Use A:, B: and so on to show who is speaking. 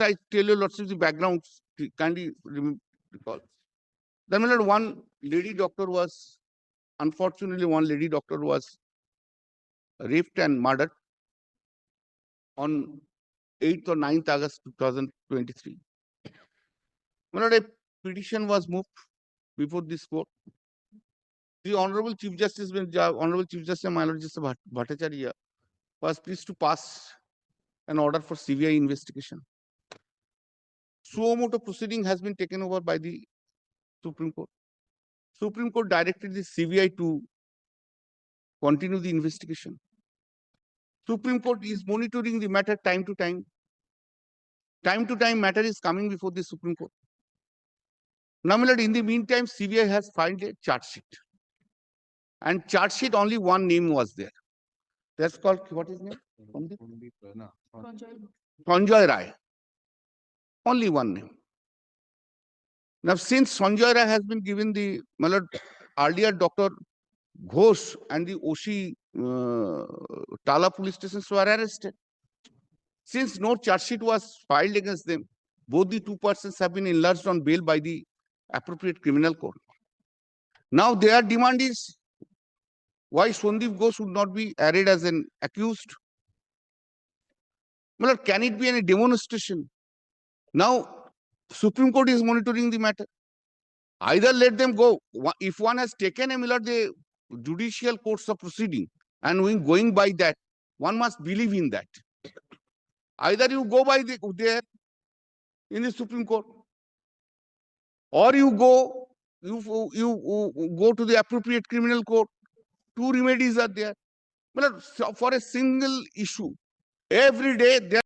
A: I tell you lots of the backgrounds, kindly recall. Then one lady doctor was, unfortunately, one lady doctor was raped and murdered on 8th or 9th August 2023. A petition was moved before this court. The Honorable Chief Justice, Honorable Chief Justice, my Lord Justice Bhattacharya, was pleased to pass an order for CBI investigation. Suo motu proceeding has been taken over by the Supreme Court. Supreme Court directed the CBI to continue the investigation. Supreme Court is monitoring the matter time to time. Time to time matter is coming before the Supreme Court. Now, in the meantime, CBI has filed a charge sheet. And charge sheet, only one name was there. That's called, what is his name? Sanjay Rai. Only one name. Now, since Sanjay Rai has been given the, earlier Dr. Ghosh and the Oshi Tala police stations were arrested. Since no charge sheet was filed against them, both the two persons have been enlarged on bail by the appropriate criminal court. Now their demand is why Sandeep Ghosh would not be arraigned as an accused. Well, can it be any demonstration? Now Supreme Court is monitoring the matter. Either let them go. If one has taken the judicial course of proceeding and going by that, one must believe in that. Either you go by there in the Supreme Court, or you go to the appropriate criminal court. Two remedies are there. For a single issue, every day there